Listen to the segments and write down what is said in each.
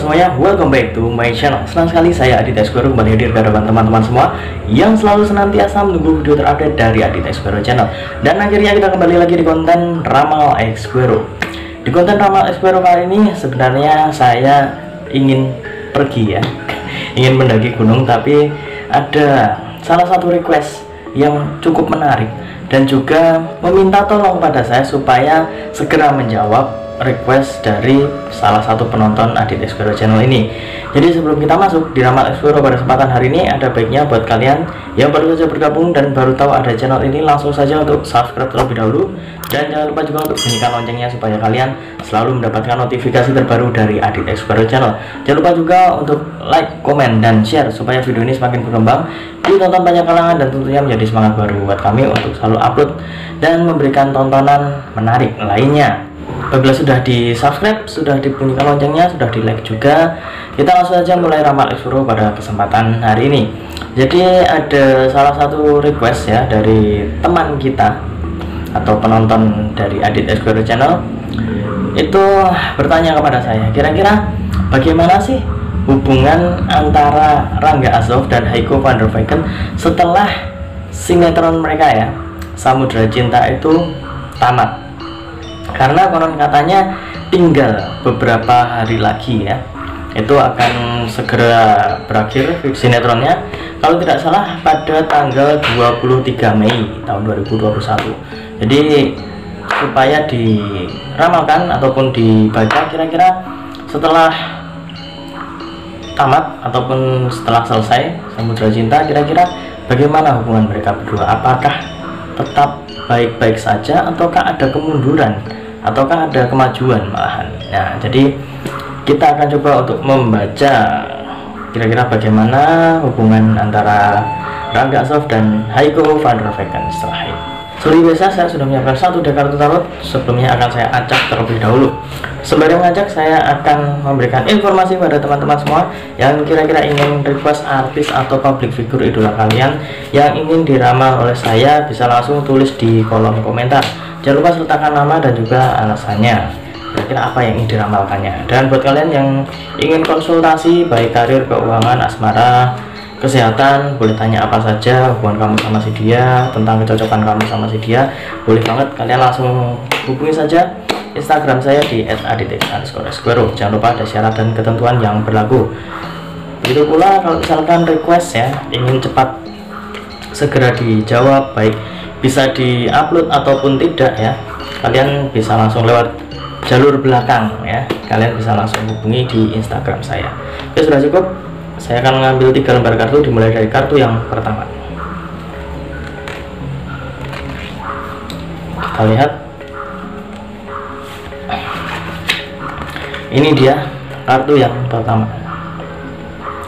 semuanya, welcome back to my channel. Senang sekali saya Aditya Esquero kembali hadir ke hadapan teman-teman semua yang selalu senantiasa menunggu video terupdate dari Aditya Esquero channel. Dan akhirnya kita kembali lagi di konten Ramal Esquero. Di konten Ramal Esquero kali ini sebenarnya saya ingin pergi ya, ingin mendaki gunung, tapi ada salah satu request yang cukup menarik dan juga meminta tolong pada saya supaya segera menjawab request dari salah satu penonton Aditya Esquero channel ini. Jadi sebelum kita masuk di Ramal Esquero pada kesempatan hari ini, ada baiknya buat kalian yang baru saja bergabung dan baru tahu ada channel ini, langsung saja untuk subscribe terlebih dahulu. Dan jangan lupa juga untuk bunyikan loncengnya supaya kalian selalu mendapatkan notifikasi terbaru dari Aditya Esquero channel. Jangan lupa juga untuk like, komen, dan share supaya video ini semakin berkembang, ditonton banyak kalangan, dan tentunya menjadi semangat baru buat kami untuk selalu upload dan memberikan tontonan menarik lainnya. Apabila sudah di subscribe, sudah dibunyikan loncengnya, sudah di like juga, kita langsung saja mulai Ramal Esquero pada kesempatan hari ini. Jadi ada salah satu request ya dari teman kita atau penonton dari Aditya Esquero channel, itu bertanya kepada saya, kira-kira bagaimana sih hubungan antara Rangga Azov dan Heiko van der Vecken setelah sinetron mereka ya Samudra Cinta itu tamat. Karena konon katanya tinggal beberapa hari lagi ya, itu akan segera berakhir sinetronnya, kalau tidak salah pada tanggal 23 Mei tahun 2021. Jadi supaya diramalkan ataupun dibaca kira-kira setelah tamat ataupun setelah selesai Samudra Cinta, kira-kira bagaimana hubungan mereka berdua, apakah tetap baik-baik saja ataukah ada kemunduran ataukah ada kemajuan malahan. Nah, jadi kita akan coba untuk membaca kira-kira bagaimana hubungan antara Rangga Azov dan Heiko van der Vecken setelah ini. Seperti biasa, saya sudah menyiapkan satu deck kartu tarot. Sebelumnya akan saya acak terlebih dahulu. Sembari mengacak, saya akan memberikan informasi pada teman-teman semua yang kira-kira ingin request artis atau public figure idola kalian yang ingin diramal oleh saya, bisa langsung tulis di kolom komentar. Jangan lupa sertakan nama dan juga alasannya, kira-kira apa yang ingin diramalkannya. Dan buat kalian yang ingin konsultasi baik karir, keuangan, asmara, kesehatan, boleh tanya apa saja hubungan kamu sama si dia, tentang kecocokan kamu sama si dia, boleh banget kalian langsung hubungi saja Instagram saya di @aditya_esquero. Jangan lupa ada syarat dan ketentuan yang berlaku. Begitu pula kalau misalkan request ya ingin cepat segera dijawab, baik bisa diupload ataupun tidak ya, kalian bisa langsung lewat jalur belakang ya, kalian bisa langsung hubungi di Instagram saya. Oke, sudah cukup. Saya akan mengambil 3 lembar kartu, dimulai dari kartu yang pertama. Kita lihat, ini dia kartu yang pertama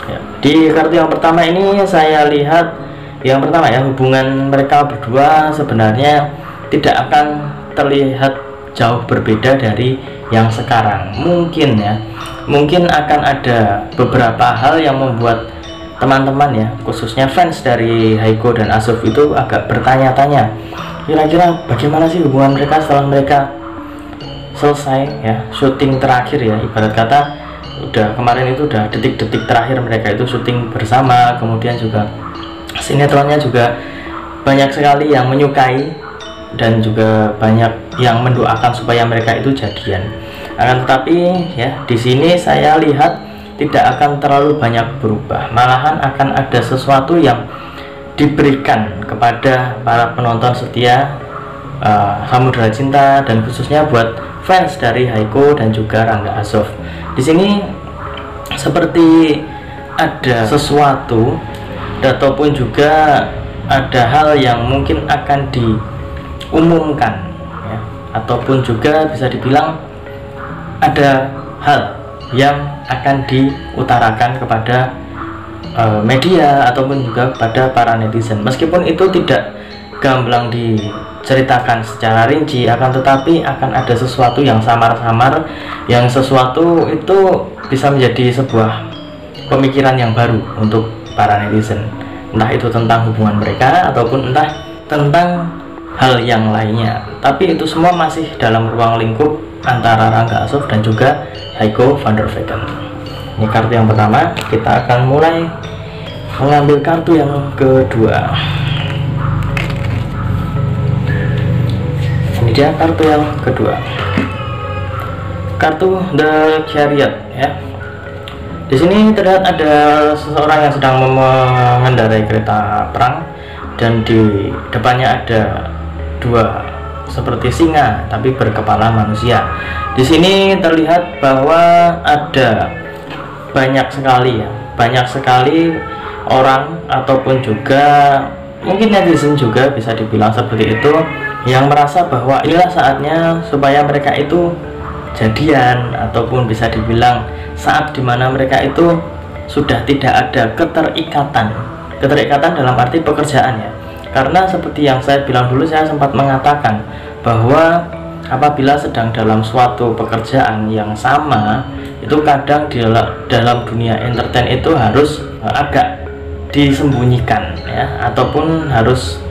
ya. Di kartu yang pertama ini saya lihat yang pertama ya, hubungan mereka berdua sebenarnya tidak akan terlihat jauh berbeda dari yang sekarang. Mungkin ya, mungkin akan ada beberapa hal yang membuat teman-teman ya, khususnya fans dari Heiko dan Azov itu agak bertanya-tanya, kira-kira bagaimana sih hubungan mereka setelah mereka selesai ya syuting terakhir ya, ibarat kata udah kemarin itu udah detik-detik terakhir mereka itu syuting bersama, kemudian juga sinetronnya juga banyak sekali yang menyukai dan juga banyak yang mendoakan supaya mereka itu jadian. Akan tetapi ya, di sini saya lihat tidak akan terlalu banyak berubah, malahan akan ada sesuatu yang diberikan kepada para penonton setia Samudra Cinta, dan khususnya buat fans dari Heiko dan juga Rangga Azov. Di sini seperti ada sesuatu ataupun juga ada hal yang mungkin akan diumumkan ya, ataupun juga bisa dibilang ada hal yang akan diutarakan kepada media ataupun juga kepada para netizen. Meskipun itu tidak gamblang diceritakan secara rinci, akan tetapi akan ada sesuatu yang samar-samar, yang sesuatu itu bisa menjadi sebuah pemikiran yang baru untuk para netizen, entah itu tentang hubungan mereka ataupun entah tentang hal yang lainnya. Tapi itu semua masih dalam ruang lingkup antara Rangga Azov dan juga Heiko van der Vecken. Ini kartu yang pertama, kita akan mulai mengambil kartu yang kedua. Ini dia kartu yang kedua, kartu The Chariot ya. Di sini terlihat ada seseorang yang sedang mengendarai kereta perang, dan di depannya ada dua seperti singa tapi berkepala manusia. Di sini terlihat bahwa ada banyak sekali orang ataupun juga mungkin netizen juga bisa dibilang seperti itu, yang merasa bahwa inilah saatnya supaya mereka itu jadian, ataupun bisa dibilang saat dimana mereka itu sudah tidak ada keterikatan dalam arti pekerjaan ya. Karena seperti yang saya bilang dulu, saya sempat mengatakan bahwa apabila sedang dalam suatu pekerjaan yang sama, itu kadang di dalam dunia entertain itu harus agak disembunyikan ya, ataupun harus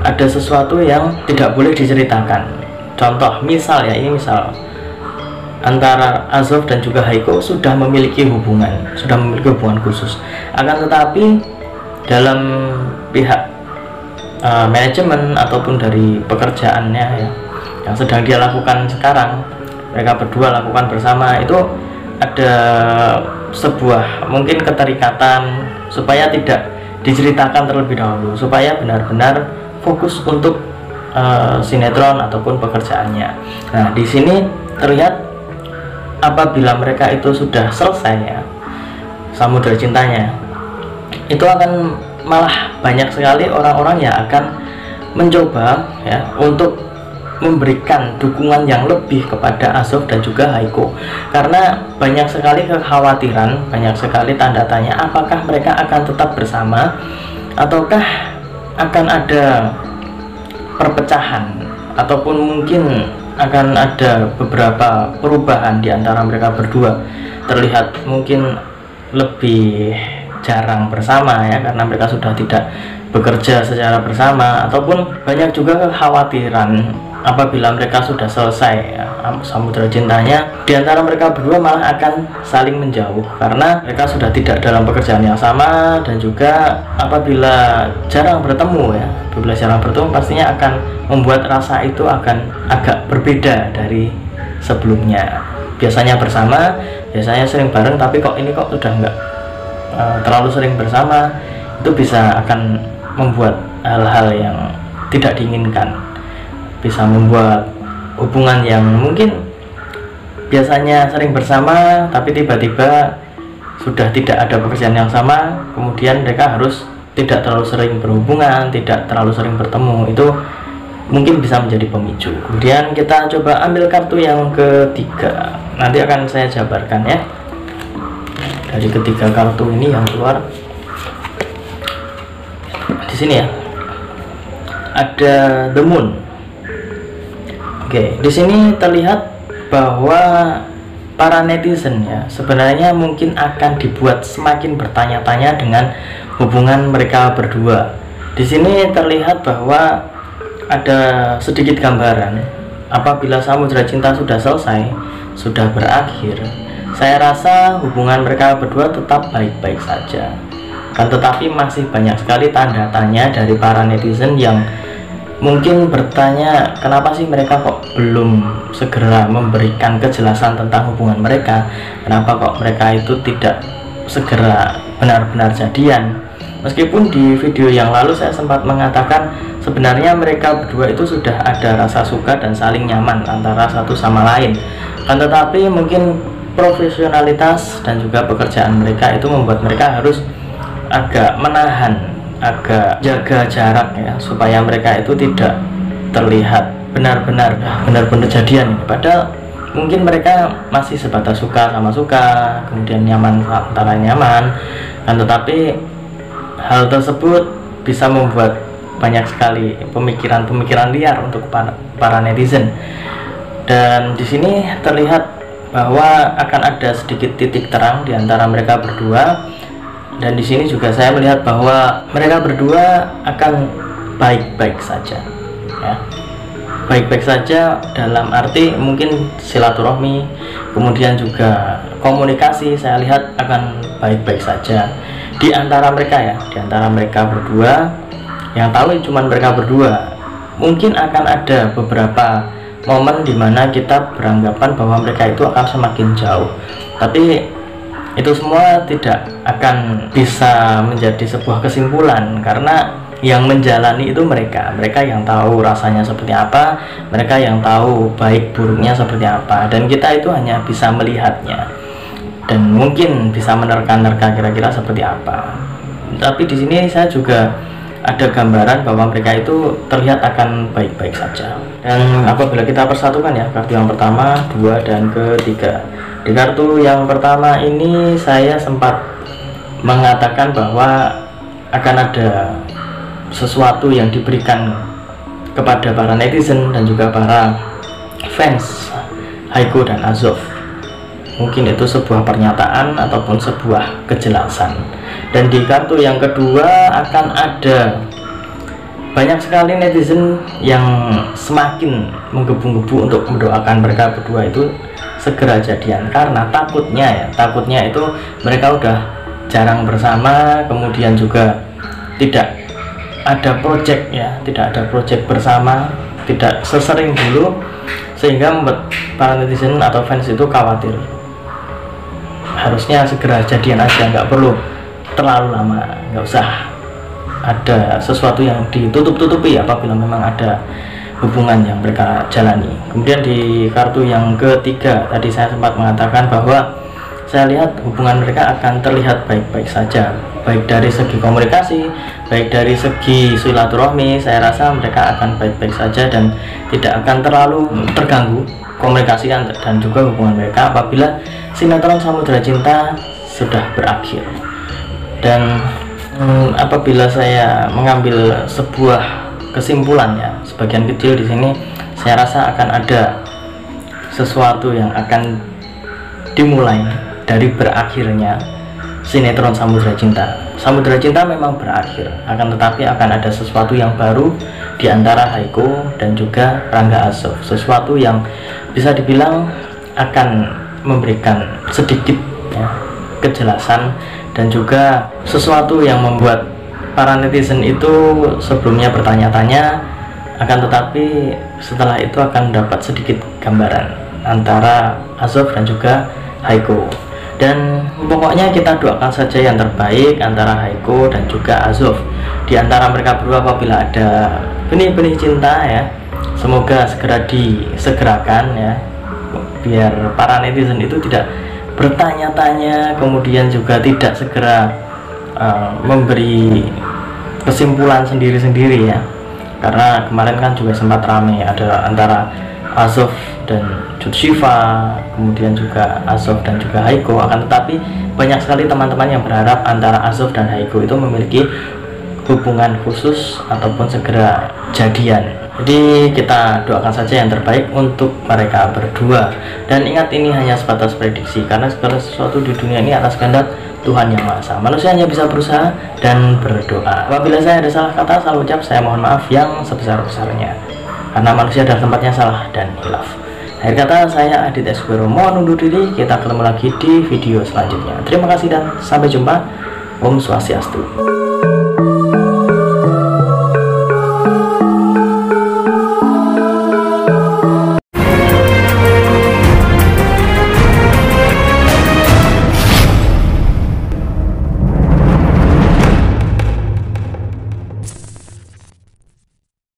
ada sesuatu yang tidak boleh diceritakan. Contoh misal ya, ini misal antara Azov dan juga Haiko sudah memiliki hubungan khusus, akan tetapi dalam pihak manajemen ataupun dari pekerjaannya ya, yang sedang dia lakukan sekarang, mereka berdua lakukan bersama, itu ada sebuah mungkin keterikatan supaya tidak diceritakan terlebih dahulu, supaya benar-benar fokus untuk sinetron ataupun pekerjaannya. Nah, di sini terlihat apabila mereka itu sudah selesai ya, samudra cintanya, itu akan malah banyak sekali orang-orang yang akan mencoba ya untuk memberikan dukungan yang lebih kepada Azov dan juga Haiko, karena banyak sekali kekhawatiran, banyak sekali tanda tanya apakah mereka akan tetap bersama ataukah akan ada perpecahan, ataupun mungkin akan ada beberapa perubahan di antara mereka berdua. Terlihat mungkin lebih jarang bersama ya, karena mereka sudah tidak bekerja secara bersama, ataupun banyak juga kekhawatiran apabila mereka sudah selesai ya, samudra cintanya, di antara mereka berdua malah akan saling menjauh karena mereka sudah tidak dalam pekerjaan yang sama, dan juga apabila jarang bertemu ya, pastinya akan membuat rasa itu akan agak berbeda dari sebelumnya. Biasanya bersama, biasanya sering bareng, tapi kok ini kok sudah enggak terlalu sering bersama, itu bisa akan membuat hal-hal yang tidak diinginkan, bisa membuat hubungan yang mungkin biasanya sering bersama tapi tiba-tiba sudah tidak ada pekerjaan yang sama, kemudian mereka harus tidak terlalu sering berhubungan, tidak terlalu sering bertemu, itu mungkin bisa menjadi pemicu. Kemudian kita coba ambil kartu yang ketiga, nanti akan saya jabarkan ya. Dari ketiga kartu ini yang keluar di sini ya, ada The Moon. Oke, di sini terlihat bahwa para netizen ya sebenarnya mungkin akan dibuat semakin bertanya-tanya dengan hubungan mereka berdua. Di sini terlihat bahwa ada sedikit gambaran apabila samudra cinta sudah selesai, sudah berakhir, saya rasa hubungan mereka berdua tetap baik-baik saja. Kan tetapi masih banyak sekali tanda tanya dari para netizen yang mungkin bertanya kenapa sih mereka kok belum segera memberikan kejelasan tentang hubungan mereka, kenapa kok mereka itu tidak segera benar-benar jadian. Meskipun di video yang lalu saya sempat mengatakan sebenarnya mereka berdua itu sudah ada rasa suka dan saling nyaman antara satu sama lain, kan tetapi mungkin profesionalitas dan juga pekerjaan mereka itu membuat mereka harus agak menahan, agak jaga jarak ya, supaya mereka itu tidak terlihat benar-benar jadian. Padahal mungkin mereka masih sebatas suka sama suka, kemudian nyaman antara nyaman, kan tetapi hal tersebut bisa membuat banyak sekali pemikiran-pemikiran liar untuk para netizen. Dan di sini terlihat bahwa akan ada sedikit titik terang di antara mereka berdua, dan di sini juga saya melihat bahwa mereka berdua akan baik-baik saja ya. baik-baik saja, dalam arti mungkin silaturahmi, kemudian juga komunikasi saya lihat akan baik-baik saja di antara mereka ya, di antara mereka berdua. Yang tahu cuma mereka berdua. Mungkin akan ada beberapa momen dimana kita beranggapan bahwa mereka itu akan semakin jauh, tapi itu semua tidak akan bisa menjadi sebuah kesimpulan, karena yang menjalani itu mereka yang tahu rasanya seperti apa, mereka yang tahu baik buruknya seperti apa, dan kita itu hanya bisa melihatnya dan mungkin bisa menerka-nerka kira-kira seperti apa. Tapi di sini saya juga ada gambaran bahwa mereka itu terlihat akan baik-baik saja. Dan apabila kita persatukan ya, kartu yang pertama, dua, dan ketiga. Di kartu yang pertama ini saya sempat mengatakan bahwa akan ada sesuatu yang diberikan kepada para netizen dan juga para fans Haiko dan Azov. Mungkin itu sebuah pernyataan ataupun sebuah kejelasan. Dan di kartu yang kedua akan ada banyak sekali netizen yang semakin menggebu-gebu untuk mendoakan mereka berdua itu segera jadian, karena takutnya itu mereka udah jarang bersama, kemudian juga tidak ada project ya, tidak ada project bersama, tidak sesering dulu, sehingga membuat para netizen atau fans itu khawatir. Harusnya segera jadian aja, nggak perlu terlalu lama, nggak usah ada sesuatu yang ditutup-tutupi apabila memang ada hubungan yang mereka jalani. Kemudian di kartu yang ketiga tadi saya sempat mengatakan bahwa saya lihat hubungan mereka akan terlihat baik-baik saja, baik dari segi komunikasi, baik dari segi silaturahmi. Saya rasa mereka akan baik-baik saja dan tidak akan terlalu terganggu komunikasi dan juga hubungan mereka apabila sinetron Samudra Cinta sudah berakhir. Dan apabila saya mengambil sebuah kesimpulan ya, sebagian kecil di sini saya rasa akan ada sesuatu yang akan dimulai dari berakhirnya sinetron Samudra Cinta. Samudra Cinta memang berakhir, akan tetapi akan ada sesuatu yang baru di antara Haiko dan juga Rangga Azov. Sesuatu yang bisa dibilang akan memberikan sedikit ya, kejelasan dan juga sesuatu yang membuat para netizen itu sebelumnya bertanya-tanya, akan tetapi setelah itu akan dapat sedikit gambaran antara Azov dan juga Haiko. Dan pokoknya kita doakan saja yang terbaik antara Haiko dan juga Azov. Di antara mereka berdua apabila ada benih-benih cinta ya, semoga segera disegerakan ya, biar para netizen itu tidak bertanya-tanya, kemudian juga tidak segera memberi kesimpulan sendiri-sendiri ya. Karena kemarin kan juga sempat ramai ada antara Azov dan Jutsiva, kemudian juga Azov dan juga Haiko. Akan tetapi banyak sekali teman-teman yang berharap antara Azov dan Haiko itu memiliki hubungan khusus ataupun segera jadian. Jadi kita doakan saja yang terbaik untuk mereka berdua. Dan ingat, ini hanya sebatas prediksi, karena segala sesuatu di dunia ini atas kehendak Tuhan Yang Maha Esa. Manusia hanya bisa berusaha dan berdoa. Apabila saya ada salah kata, salah ucap, saya mohon maaf yang sebesar-besarnya, karena manusia adalah tempatnya salah dan hilaf. Akhir kata, saya Adit Esquero mohon undur diri. Kita ketemu lagi di video selanjutnya. Terima kasih dan sampai jumpa. Om Swastiastu.